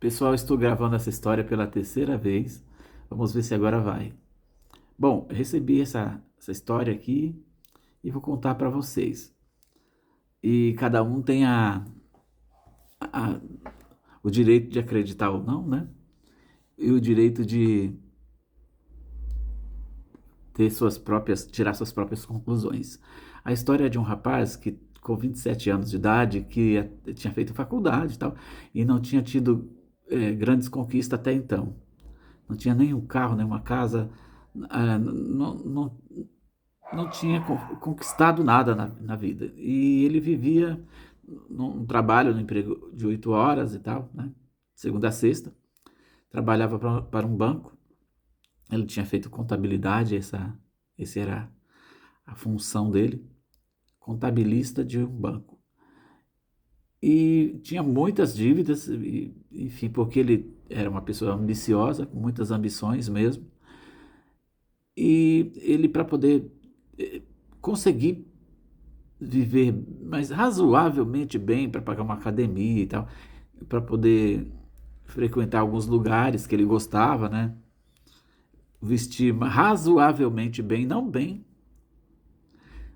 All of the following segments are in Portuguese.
Pessoal, estou gravando essa história pela terceira vez. Vamos ver se agora vai. Bom, eu recebi essa história aqui e vou contar para vocês. E cada um tem a- o direito de acreditar ou não, né? E o direito de tirar suas próprias conclusões. A história é de um rapaz que, com 27 anos de idade, tinha feito faculdade e tal, e não tinha tido grandes conquistas até então. Não tinha nenhum carro, nenhuma casa, não tinha conquistado nada na vida. E ele vivia num trabalho, num emprego de 8 horas e tal, né? Segunda a sexta. Trabalhava para um banco. Ele tinha feito contabilidade, esse era a função dele, contabilista de um banco. E tinha muitas dívidas, enfim, porque ele era uma pessoa ambiciosa, com muitas ambições mesmo. E ele, para poder conseguir viver mais razoavelmente bem, para pagar uma academia e tal, para poder frequentar alguns lugares que ele gostava, né? Vestir razoavelmente bem, não bem,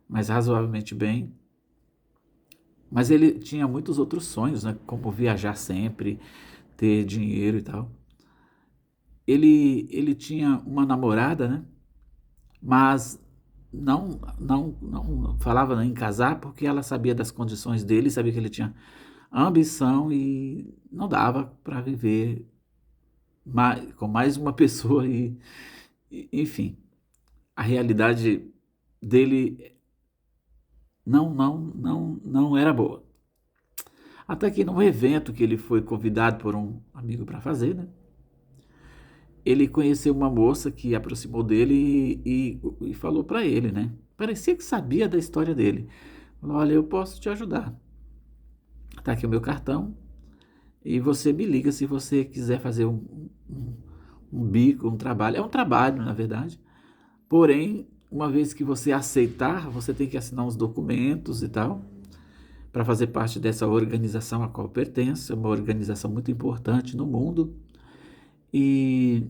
mas razoavelmente bem. Mas ele tinha muitos outros sonhos, né? Como viajar sempre, ter dinheiro e tal. Ele tinha uma namorada, né? Mas não falava em casar porque ela sabia das condições dele, sabia que ele tinha ambição e não dava para viver com mais uma pessoa enfim, a realidade dele não era boa. Até que num evento que ele foi convidado por um amigo para fazer, né? Ele conheceu uma moça que aproximou dele e falou para ele, né? Parecia que sabia da história dele. Falou: olha, eu posso te ajudar. Tá aqui o meu cartão e você me liga se você quiser fazer um bico, um trabalho. É um trabalho, na verdade. Porém, uma vez que você aceitar, você tem que assinar uns documentos e tal, para fazer parte dessa organização a qual pertence, é uma organização muito importante no mundo. E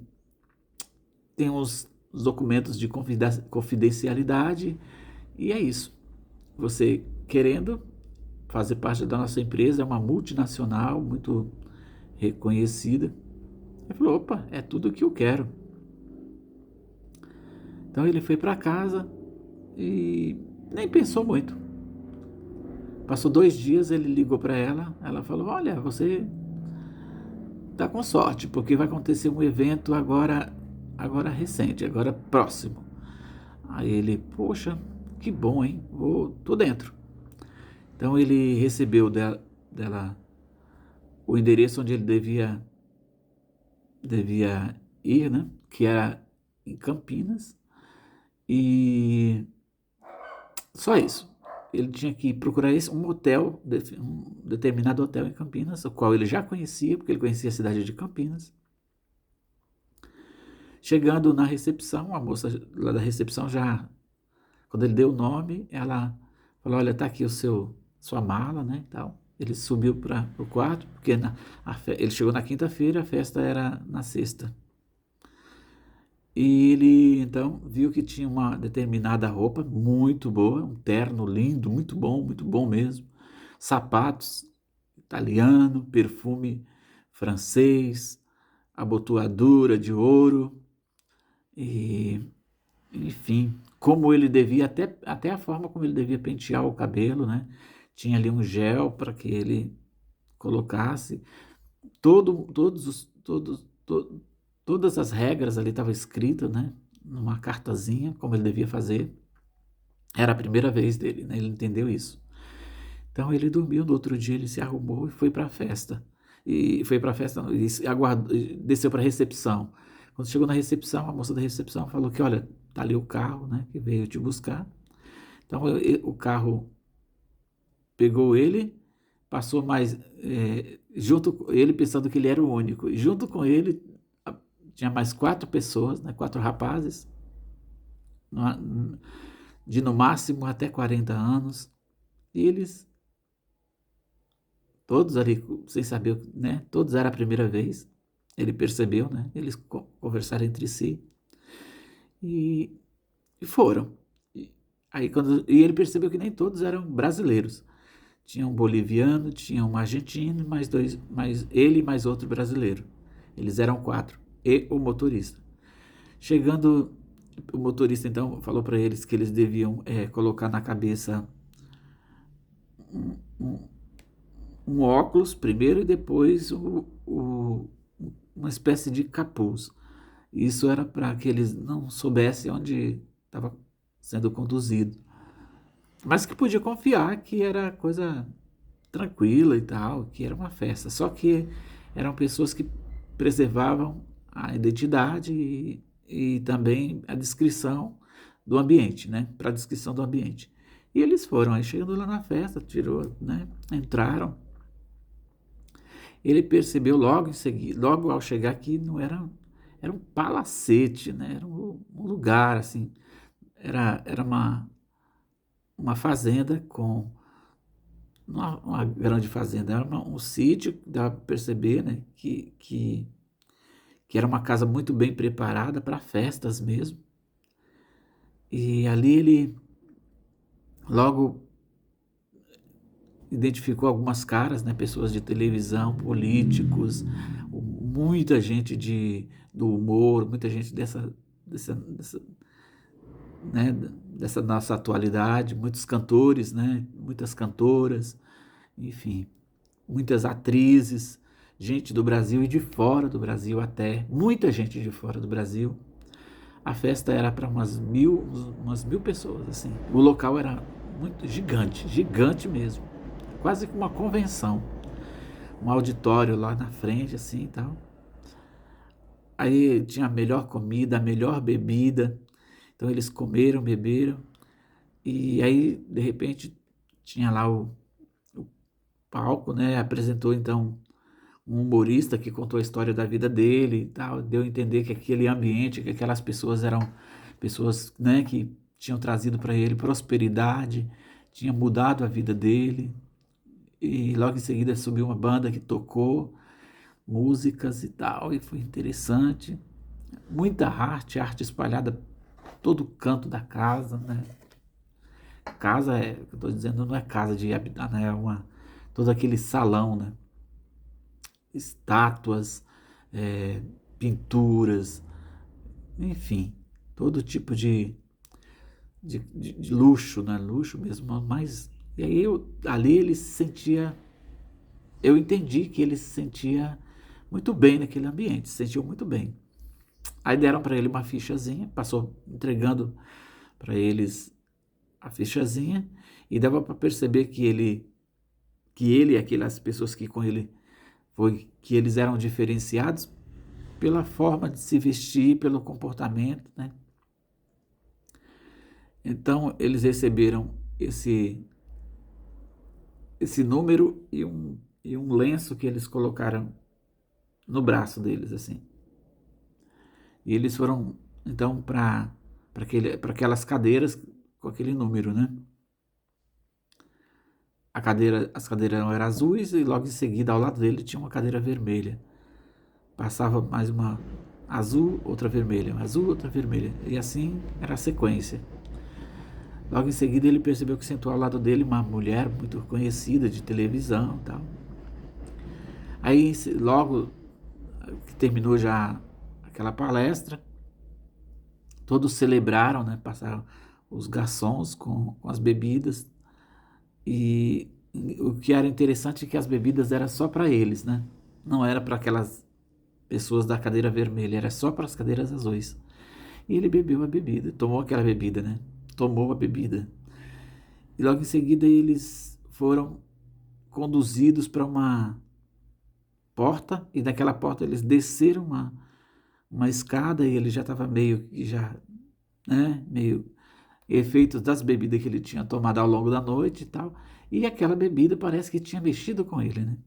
tem os documentos de confidencialidade, e é isso. Você querendo fazer parte da nossa empresa, é uma multinacional muito reconhecida. Ele falou: opa, é tudo o que eu quero. Então ele foi para casa e nem pensou muito. Passou 2 dias, ele ligou para ela falou: olha, você tá com sorte, porque vai acontecer um evento agora recente, agora próximo. Aí ele: poxa, que bom, hein? Tô dentro. Então ele recebeu dela o endereço onde ele devia ir, né? Que era em Campinas. E só isso. Ele tinha que procurar um hotel, um determinado hotel em Campinas, o qual ele já conhecia, porque ele conhecia a cidade de Campinas. Chegando na recepção, a moça lá da recepção já, quando ele deu o nome, ela falou: olha, tá aqui sua mala, né, e tal. Ele subiu para o quarto, porque ele chegou na quinta-feira, a festa era na sexta. E ele então viu que tinha uma determinada roupa muito boa, um terno lindo, muito bom mesmo. Sapatos italiano, perfume francês, abotoadura de ouro e, enfim, como ele devia, até a forma como ele devia pentear o cabelo, né? Tinha ali um gel para que ele colocasse. Todas as regras ali estavam escritas, né? Numa cartazinha, como ele devia fazer. Era a primeira vez dele, né? Ele entendeu isso. Então ele dormiu, no outro dia ele se arrumou e foi para a festa. E foi para a festa, não, desceu para a recepção. Quando chegou na recepção, a moça da recepção falou que, olha, tá ali o carro, né, que veio te buscar. Então o carro pegou ele, passou mais junto com ele, pensando que ele era o único. E junto com ele tinha mais 4 pessoas, né, 4 rapazes, de no máximo até 40 anos. E eles todos ali sem saber, né? Todos era a primeira vez. Ele percebeu, né? Eles conversaram entre si e, e foram. E ele percebeu que nem todos eram brasileiros. Tinha um boliviano, tinha um argentino, mais dois, mais ele e mais outro brasileiro. Eles eram 4 e o motorista. Chegando, o motorista então falou para eles que eles deviam colocar na cabeça um, um, um óculos primeiro e depois uma espécie de capuz. Isso era para que eles não soubessem onde estava sendo conduzido, mas que podia confiar que era coisa tranquila e tal, que era uma festa. Só que eram pessoas que preservavam a identidade e também a descrição do ambiente, né? Para a descrição do ambiente. E eles foram, aí chegando lá na festa, tirou, né? Entraram. Ele percebeu logo em seguida, logo ao chegar que não era, era um palacete, né? Era um lugar assim, era uma fazenda com uma grande fazenda, era um sítio, dá para perceber, né, que era uma casa muito bem preparada para festas mesmo. E ali ele logo identificou algumas caras, né, pessoas de televisão, políticos, muita gente do humor, muita gente dessa, né, dessa nossa atualidade, muitos cantores, né, muitas cantoras, enfim, muitas atrizes, gente do Brasil e de fora do Brasil até, muita gente de fora do Brasil. A festa era para umas mil pessoas, assim. O local era muito gigante, gigante mesmo, quase que uma convenção, um auditório lá na frente, assim e tal. Aí tinha a melhor comida, a melhor bebida. Então eles comeram, beberam. E aí, de repente, tinha lá o palco, né? Apresentou então um humorista que contou a história da vida dele e tal, deu a entender que aquele ambiente, que aquelas pessoas eram pessoas, né, que tinham trazido para ele prosperidade, tinha mudado a vida dele. E logo em seguida subiu uma banda que tocou músicas e tal, e foi interessante. Muita arte espalhada todo canto da casa, né? Casa é, eu estou dizendo, não é casa de habitar, né? É todo aquele salão, né? Estátuas, pinturas, enfim, todo tipo de luxo, né? Luxo mesmo, mas e aí ali ele se sentia, eu entendi que ele se sentia muito bem naquele ambiente, se sentiu muito bem. Aí deram para ele uma fichazinha, passou entregando para eles a fichazinha e dava para perceber que ele e aquelas pessoas que com ele foi que eles eram diferenciados pela forma de se vestir, pelo comportamento, né? Então eles receberam esse número e um lenço que eles colocaram no braço deles, assim. E eles foram então para aquelas cadeiras com aquele número, né? As cadeiras eram azuis e logo em seguida ao lado dele tinha uma cadeira vermelha. Passava mais uma azul, outra vermelha, azul, outra vermelha. E assim era a sequência. Logo em seguida ele percebeu que sentou ao lado dele uma mulher muito conhecida de televisão e tal. Aí logo que terminou já aquela palestra, todos celebraram, né? Passaram os garçons com as bebidas. E o que era interessante é que as bebidas eram só para eles, né? Não era para aquelas pessoas da cadeira vermelha, era só para as cadeiras azuis. E ele bebeu a bebida, tomou aquela bebida, né? Tomou a bebida. E logo em seguida eles foram conduzidos para uma porta, e daquela porta eles desceram uma escada e ele já estava meio que já, né? Meio efeitos das bebidas que ele tinha tomado ao longo da noite e tal. E aquela bebida parece que tinha mexido com ele, né?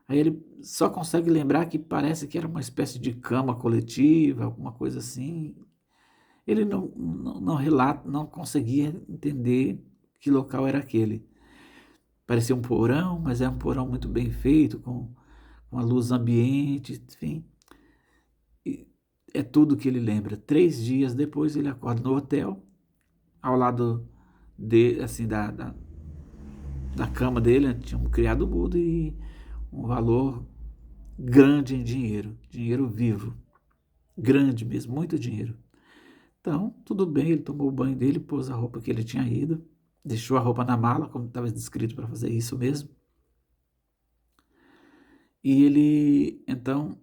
Aí ele só consegue lembrar que parece que era uma espécie de cama coletiva, alguma coisa assim. Ele não relata, não conseguia entender que local era aquele. parecia um porão, mas é um porão muito bem feito, com a luz ambiente, enfim. E é tudo que ele lembra. 3 dias depois ele acorda no hotel, ao lado assim, da cama dele, né, tinha um criado mudo e um valor grande em dinheiro, dinheiro vivo, grande mesmo, muito dinheiro. Então, tudo bem, ele tomou o banho dele, pôs a roupa que ele tinha ido, deixou a roupa na mala, como estava descrito para fazer isso mesmo. E ele, então,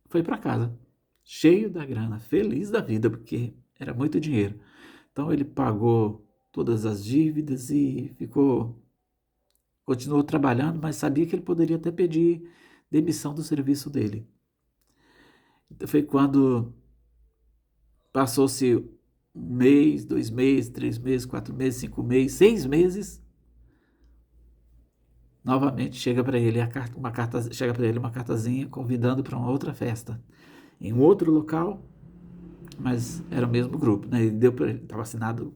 foi para casa, cheio da grana, feliz da vida, porque era muito dinheiro. Então, ele pagou todas as dívidas e continuou trabalhando, mas sabia que ele poderia até pedir demissão do serviço dele. Então, foi quando passou-se 1 mês, 2 meses, 3 meses, 4 meses, 5 meses, 6 meses. Novamente chega para ele chega para ele uma cartazinha convidando para uma outra festa em um outro local, mas era o mesmo grupo, né? Ele deu para ele, estava assinado,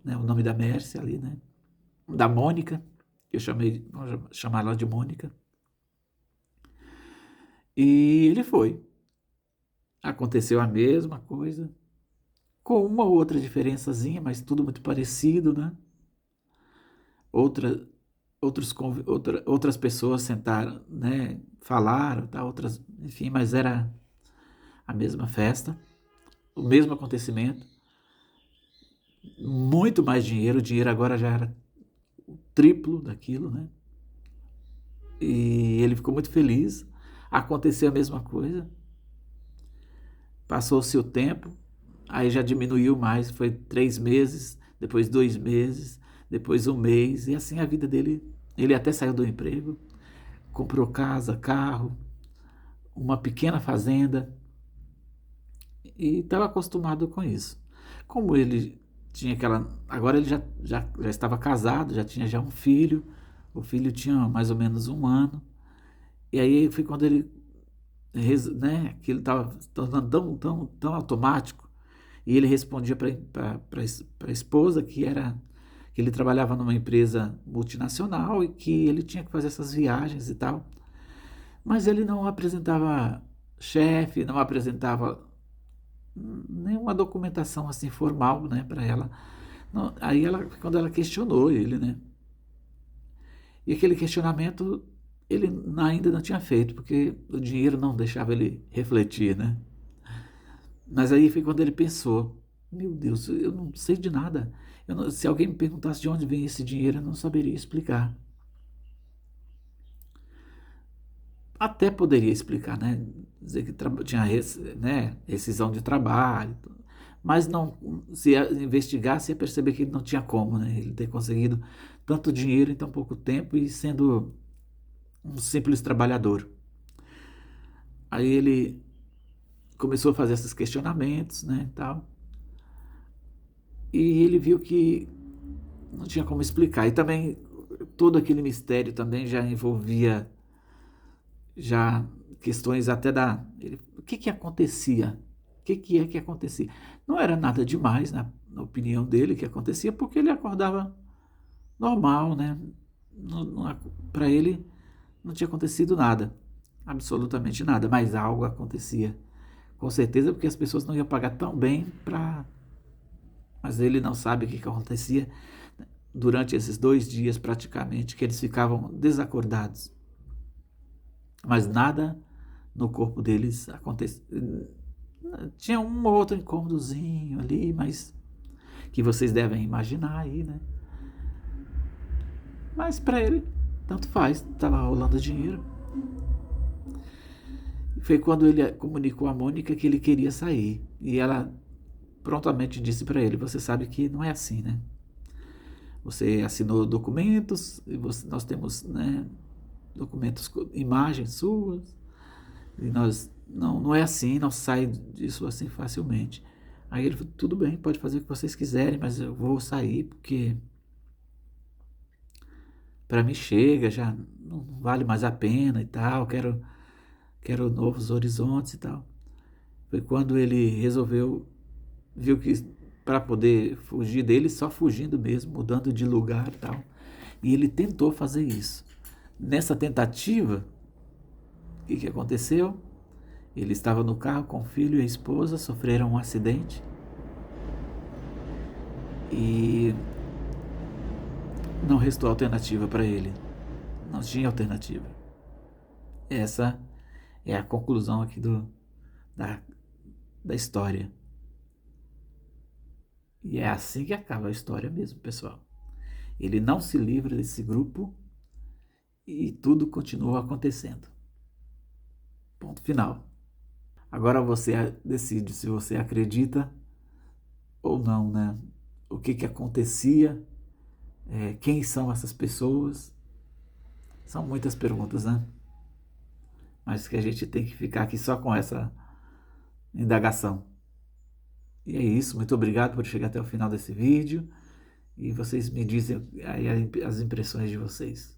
né, o nome da Mércia ali, né? Da Mônica, que vamos chamar ela de Mônica. E ele foi. Aconteceu a mesma coisa, com uma ou outra diferençazinha, mas tudo muito parecido, né? Outra, outras pessoas sentaram, né? Falaram, tá? Outras, enfim, mas era a mesma festa, o mesmo acontecimento, muito mais dinheiro, o dinheiro agora já era o triplo daquilo, né? E ele ficou muito feliz. Aconteceu a mesma coisa. Passou-se o tempo, aí já diminuiu mais, foi 3 meses, depois 2 meses, depois 1 mês, e assim a vida dele. Ele até saiu do emprego, comprou casa, carro, uma pequena fazenda, e estava acostumado com isso. Como ele tinha aquela. Agora ele já estava casado, já tinha já um filho, o filho tinha mais ou menos 1 ano, e aí foi quando ele, né, que ele estava tornando tão automático, e ele respondia para a esposa que ele trabalhava numa empresa multinacional e que ele tinha que fazer essas viagens e tal. Mas ele não apresentava chefe, não apresentava nenhuma documentação assim formal, né, para ela. Não, aí quando ela questionou ele, né, e aquele questionamento ele ainda não tinha feito, porque o dinheiro não deixava ele refletir, né? Mas aí foi quando ele pensou: meu Deus, eu não sei de nada. Se alguém me perguntasse de onde vem esse dinheiro, eu não saberia explicar. Até poderia explicar, né? Dizer que tinha, né, rescisão de trabalho, mas não, se investigasse, ia perceber que não tinha como, né? Ele ter conseguido tanto dinheiro em tão pouco tempo e sendo um simples trabalhador. Aí ele começou a fazer esses questionamentos, né, tal, e ele viu que não tinha como explicar. E também todo aquele mistério também já envolvia já questões até o que acontecia? O que é que acontecia? Não era nada demais, na opinião dele, que acontecia, porque ele acordava normal, né? Para ele não tinha acontecido nada, absolutamente nada, mas algo acontecia. Com certeza, porque as pessoas não iam pagar tão bem para. Mas ele não sabe o que acontecia durante esses 2 dias, praticamente, que eles ficavam desacordados. Mas nada no corpo deles acontecia. Tinha um ou outro incômodozinho ali, mas que vocês devem imaginar aí, né? Mas para ele, tanto faz, estava rolando dinheiro. Foi quando ele comunicou a Mônica que ele queria sair. E ela prontamente disse para ele: você sabe que não é assim, né? Você assinou documentos, e nós temos, né, documentos, imagens suas, e nós não é assim, não sai disso assim facilmente. Aí ele falou: tudo bem, pode fazer o que vocês quiserem, mas eu vou sair porque para mim chega, já não vale mais a pena e tal, quero novos horizontes e tal. Foi quando ele viu que para poder fugir dele, só fugindo mesmo, mudando de lugar e tal. E ele tentou fazer isso. Nessa tentativa, o que aconteceu? Ele estava no carro com o filho e a esposa, sofreram um acidente e não restou alternativa para ele. Não tinha alternativa. Essa é a conclusão aqui da história. E é assim que acaba a história mesmo, pessoal. Ele não se livra desse grupo e tudo continua acontecendo. Ponto final. Agora você decide se você acredita ou não, né? O que acontecia, quem são essas pessoas? São muitas perguntas, né? Mas que a gente tem que ficar aqui só com essa indagação. E é isso, muito obrigado por chegar até o final desse vídeo e vocês me dizem aí as impressões de vocês.